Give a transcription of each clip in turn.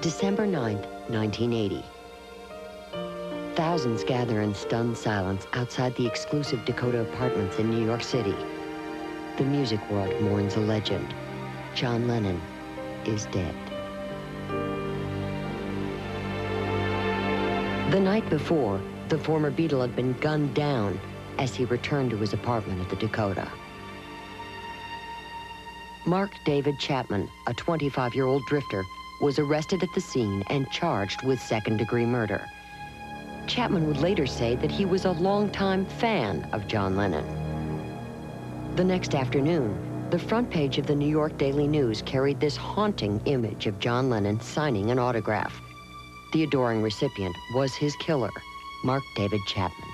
December 9th, 1980. Thousands gather in stunned silence outside the exclusive Dakota Apartments in New York City. The music world mourns a legend. John Lennon is dead. The night before, the former Beatle had been gunned down as he returned to his apartment at the Dakota. Mark David Chapman, a 25-year-old drifter, was arrested at the scene and charged with second-degree murder. Chapman would later say that he was a longtime fan of John Lennon. The next afternoon, the front page of the New York Daily News carried this haunting image of John Lennon signing an autograph. The adoring recipient was his killer, Mark David Chapman.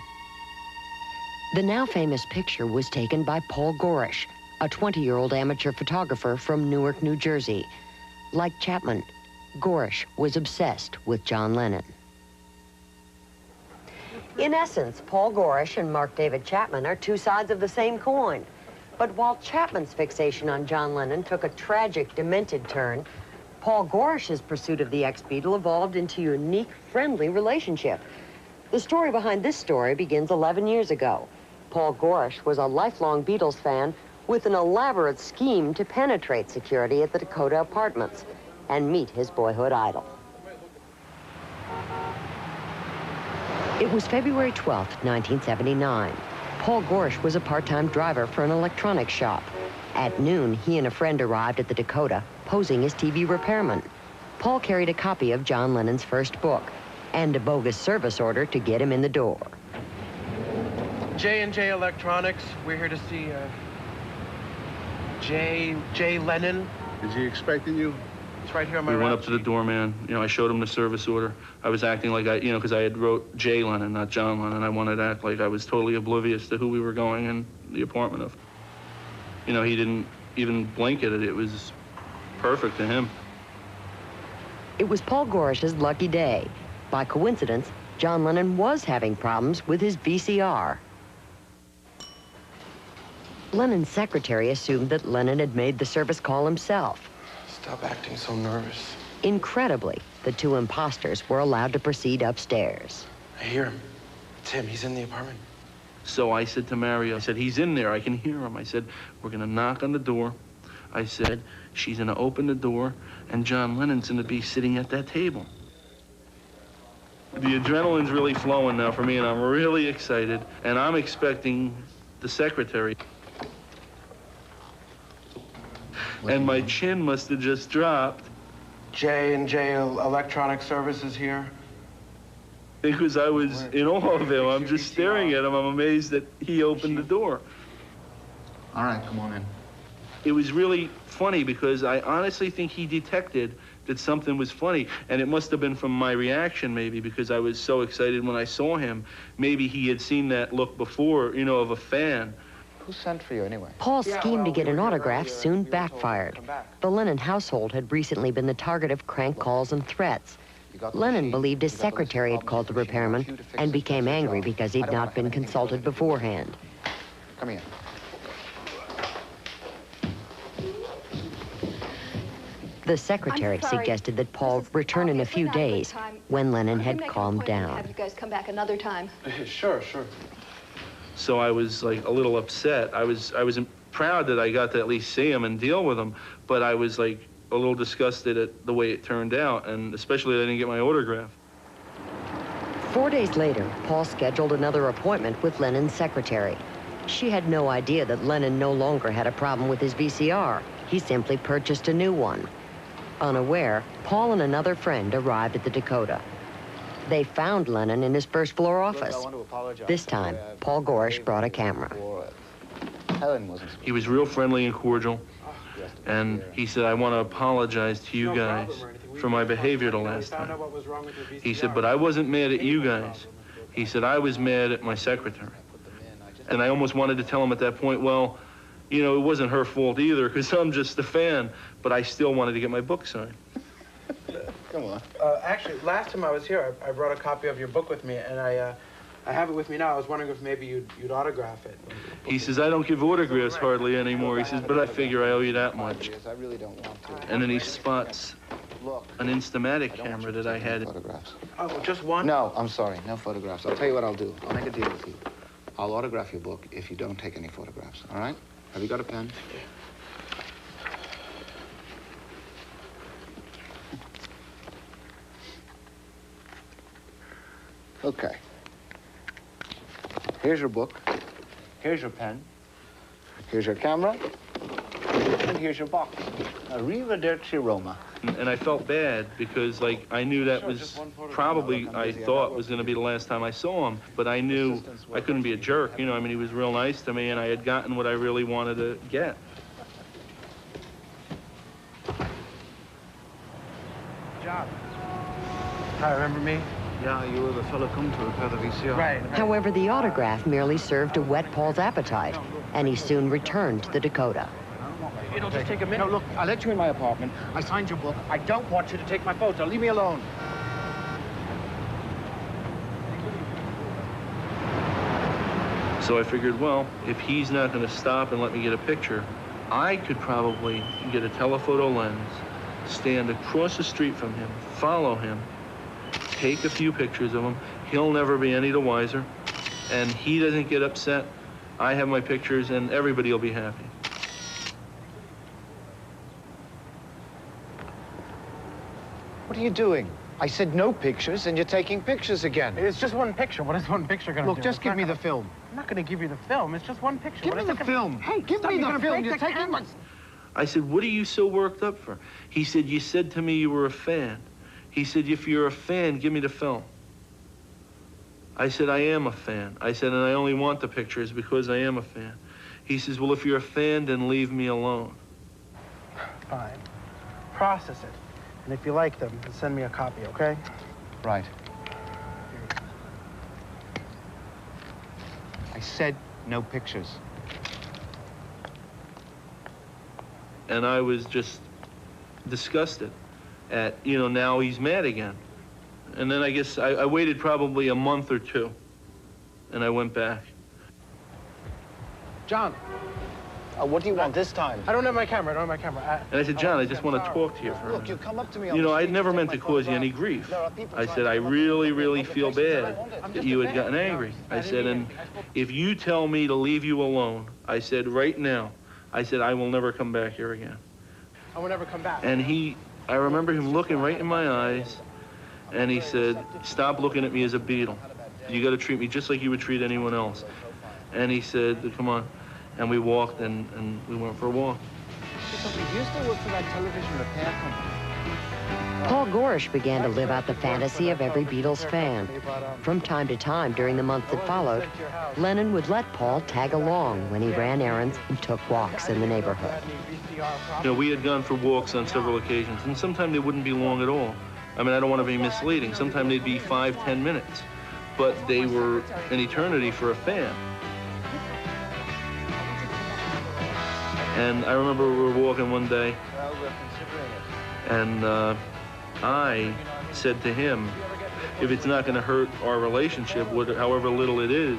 The now famous picture was taken by Paul Goresh, a 20-year-old amateur photographer from Newark, New Jersey. Like Chapman, Goresh was obsessed with John Lennon. In essence, Paul Goresh and Mark David Chapman are two sides of the same coin. But while Chapman's fixation on John Lennon took a tragic, demented turn, Paul Goresh's pursuit of the ex-Beatle evolved into a unique, friendly relationship. The story behind this story begins 11 years ago. Paul Goresh was a lifelong Beatles fan with an elaborate scheme to penetrate security at the Dakota Apartments and meet his boyhood idol. It was February 12th, 1979. Paul Goresh was a part-time driver for an electronics shop. At noon, he and a friend arrived at the Dakota, posing as TV repairman. Paul carried a copy of John Lennon's first book and a bogus service order to get him in the door. J&J Electronics, we're here to see J. Lennon. Is he expecting you? It's right here on my We went up to the doorman. You know, I showed him the service order. I was acting like because I had wrote J. Lennon, not John Lennon. I wanted to act like I was totally oblivious to who we were going in the apartment of. You know, he didn't even blink at it. It was perfect to him. It was Paul Goresh's lucky day. By coincidence, John Lennon was having problems with his VCR. Lennon's secretary assumed that Lennon had made the service call himself. Stop acting so nervous. Incredibly, the two imposters were allowed to proceed upstairs. I hear him. It's him. He's in the apartment. So I said to Mario, I said, he's in there. I can hear him. I said, we're going to knock on the door. I said, she's going to open the door, and John Lennon's going to be sitting at that table. The adrenaline's really flowing now for me, and I'm really excited, and I'm expecting the secretary. And my chin must have just dropped. J&J Electronic Services here. Because I was in awe of him. I'm just staring at him. I'm amazed that he opened the door. All right, come on in. It was really funny because I honestly think he detected that something was funny. And it must have been from my reaction, maybe, because I was so excited when I saw him. Maybe he had seen that look before, you know, of a fan. Who sent for you anyway? Paul's scheme to get an autograph soon backfired. The Lennon household had recently been the target of crank calls and threats. Lennon believed his secretary had called the repairman and became angry because he'd not been consulted beforehand. Come here. The secretary suggested that Paul return in a few days when Lennon had calmed down. Have you guys come back another time? Sure, sure. So I was like a little upset. I was proud that I got to at least see him and deal with him, but I was like a little disgusted at the way it turned out, and especially that I didn't get my autograph. 4 days later, Paul scheduled another appointment with Lennon's secretary. She had no idea that Lennon no longer had a problem with his VCR. He simply purchased a new one. Unaware, Paul and another friend arrived at the Dakota. They found Lennon in his first-floor office. This time, Paul Goresh brought a camera. He was real friendly and cordial, and he said, I want to apologize to you guys for my behavior the last time. He said, but I wasn't mad at you guys. He said, I was mad at my secretary. And I almost wanted to tell him at that point, well, you know, it wasn't her fault either, because I'm just a fan, but I still wanted to get my book signed. Come on. Actually, last time I was here, I brought a copy of your book with me, and I have it with me now. I was wondering if maybe you'd autograph it. He says, I don't give autographs hardly anymore. He says, but I figure I owe you that much. I really don't want to. And then he spots an Instamatic camera that I had. Photographs. Oh, just one? No, I'm sorry, no photographs. I'll tell you what I'll do. I'll make a deal with you. I'll autograph your book if you don't take any photographs, all right? Have you got a pen? Okay. Here's your book. Here's your pen. Here's your camera. And here's your box. Arrivederci Roma. And I felt bad because, like, I knew that was probably, I thought, was going to be the last time I saw him. But I knew I couldn't be a jerk, you know. I mean, he was real nice to me, and I had gotten what I really wanted to get. John. Hi, remember me? Yeah, you were the fellow come to repair the VCR. Right. However, the autograph merely served to whet Paul's appetite, and he soon returned to the Dakota. It'll just take a minute. No, look, I let you in my apartment. I signed your book. I don't want you to take my photo. Leave me alone. So I figured, well, if he's not going to stop and let me get a picture, I could probably get a telephoto lens, stand across the street from him, follow him, take a few pictures of him. He'll never be any the wiser, and he doesn't get upset. I have my pictures, and everybody will be happy. What are you doing? I said no pictures, and you're taking pictures again. It's just one picture. What is one picture going to do? Look, just give me the film. I'm not going to give you the film. It's just one picture. Give me the film. Hey, give me the film. You're taking my... I said, what are you so worked up for? He said, you said to me you were a fan. He said, if you're a fan, give me the film. I said, I am a fan. I said, and I only want the pictures because I am a fan. He says, well, if you're a fan, then leave me alone. Fine. Process it. And if you like them, then send me a copy, okay? Right. I said no pictures. And I was just disgusted at, you know, now he's mad again. And then I guess I waited probably a month or two, and I went back. John. What do you want this time? I don't have my camera. I don't have my camera. And I said, John, I just want to talk to you for a minute. Look, you come up to me. You know, I'd never meant to cause you any grief. I said, I really, really feel bad that you had gotten angry. I said, and if you tell me to leave you alone, I said, right now, I said, I will never come back here again. I will never come back. And I remember him looking right in my eyes, and he said, stop looking at me as a beetle. You got to treat me just like you would treat anyone else. And he said, come on. And we walked, and we went for a walk. Do you still work for that television repair company? Paul Goresh began to live out the fantasy of every Beatles fan. From time to time during the months that followed, Lennon would let Paul tag along when he ran errands and took walks in the neighborhood. You know, we had gone for walks on several occasions, and sometimes they wouldn't be long at all. I mean, I don't want to be misleading. Sometimes they'd be 5-10 minutes, but they were an eternity for a fan. And I remember we were walking one day, and I said to him, if it's not going to hurt our relationship, however little it is,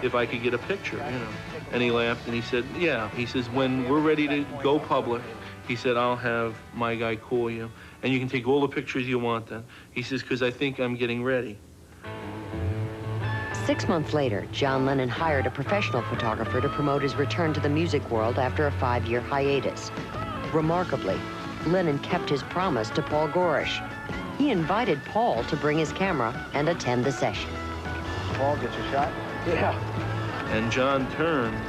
if I could get a picture, you know. And he laughed, and he said, yeah. He says, when we're ready to go public, he said, I'll have my guy call you, and you can take all the pictures you want then. He says, because I think I'm getting ready. 6 months later, John Lennon hired a professional photographer to promote his return to the music world after a 5-year hiatus. Remarkably, Lennon kept his promise to Paul Goresh. He invited Paul to bring his camera and attend the session. Paul, get your shot? Yeah. And John turns,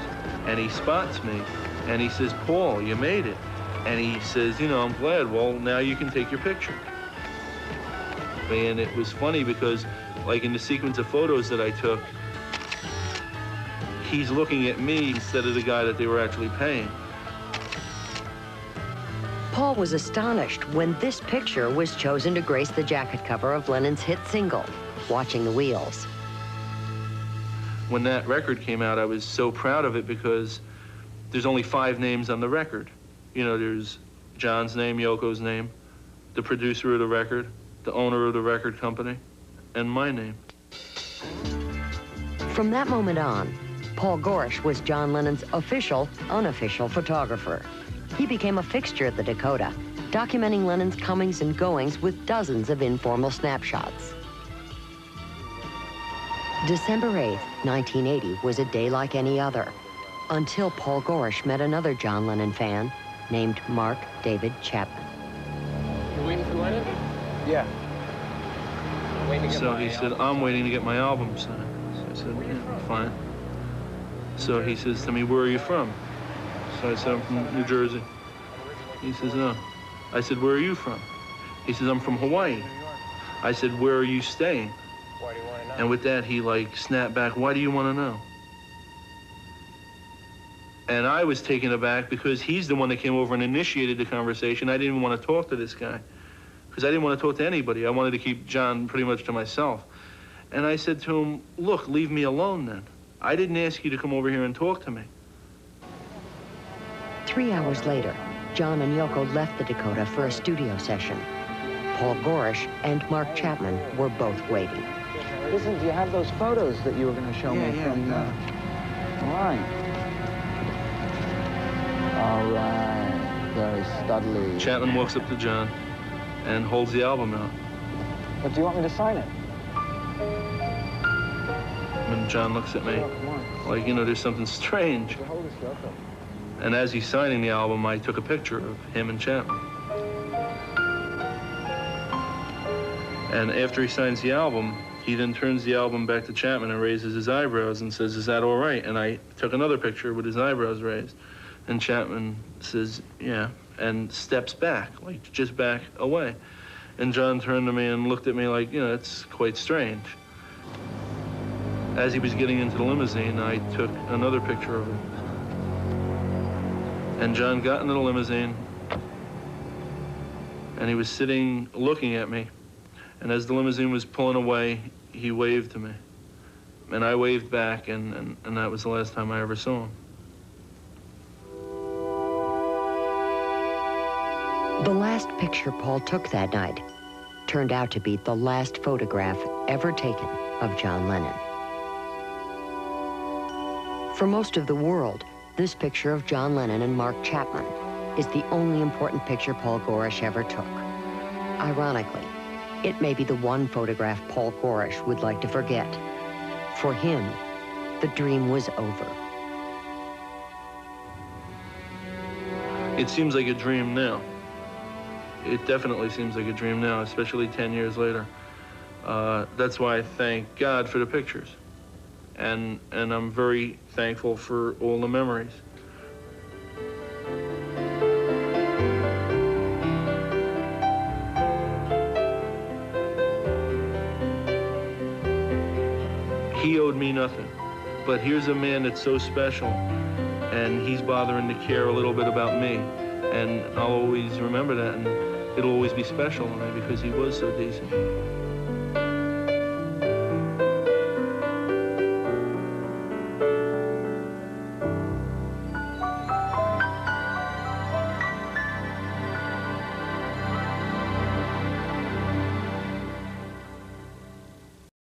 and he spots me, and he says, Paul, you made it. And he says, you know, I'm glad. Well, now you can take your picture. And it was funny because, like in the sequence of photos that I took, he's looking at me instead of the guy that they were actually paying. Paul was astonished when this picture was chosen to grace the jacket cover of Lennon's hit single, Watching the Wheels. When that record came out, I was so proud of it because there's only 5 names on the record. You know, there's John's name, Yoko's name, the producer of the record, the owner of the record company, and my name. From that moment on, Paul Goresh was John Lennon's official, unofficial photographer. He became a fixture at the Dakota, documenting Lennon's comings and goings with dozens of informal snapshots. December 8th, 1980 was a day like any other, until Paul Goresh met another John Lennon fan named Mark David Chapman. You waiting for Lennon? Yeah. So he said, I'm waiting to get my album signed. So I said, yeah, fine. So he says to me, where are you from? So I said, I'm from New Jersey. He says, no. I said, where are you from? He says, I'm from Hawaii. I said, where are you staying? Why do you want to know? And with that, he like snapped back, why do you want to know? And I was taken aback because he's the one that came over and initiated the conversation. I didn't even want to talk to this guy because I didn't want to talk to anybody. I wanted to keep John pretty much to myself. And I said to him, look, leave me alone then. I didn't ask you to come over here and talk to me. 3 hours later, John and Yoko left the Dakota for a studio session. Paul Goresh and Mark Chapman were both waiting. Listen, do you have those photos that you were going to show me from... All right. All right. Very studly. Chapman walks up to John and holds the album out. But do you want me to sign it? And John looks at me like, you know, there's something strange. And as he's signing the album, I took a picture of him and Chapman. And after he signs the album, he then turns the album back to Chapman and raises his eyebrows and says, is that all right? And I took another picture with his eyebrows raised. And Chapman says, yeah, and steps back, like just back away. And John turned to me and looked at me like, you know, it's quite strange. As he was getting into the limousine, I took another picture of him. And John got into the limousine, and he was sitting looking at me. And as the limousine was pulling away, he waved to me. And I waved back, and that was the last time I ever saw him. The last picture Paul took that night turned out to be the last photograph ever taken of John Lennon. For most of the world, this picture of John Lennon and Mark Chapman is the only important picture Paul Goresh ever took. Ironically, it may be the one photograph Paul Goresh would like to forget. For him, the dream was over. It seems like a dream now. It definitely seems like a dream now, especially 10 years later. That's why I thank God for the pictures. And I'm very thankful for all the memories. He owed me nothing, but here's a man that's so special, and he's bothering to care a little bit about me, and I'll always remember that, and it'll always be special to me because he was so decent.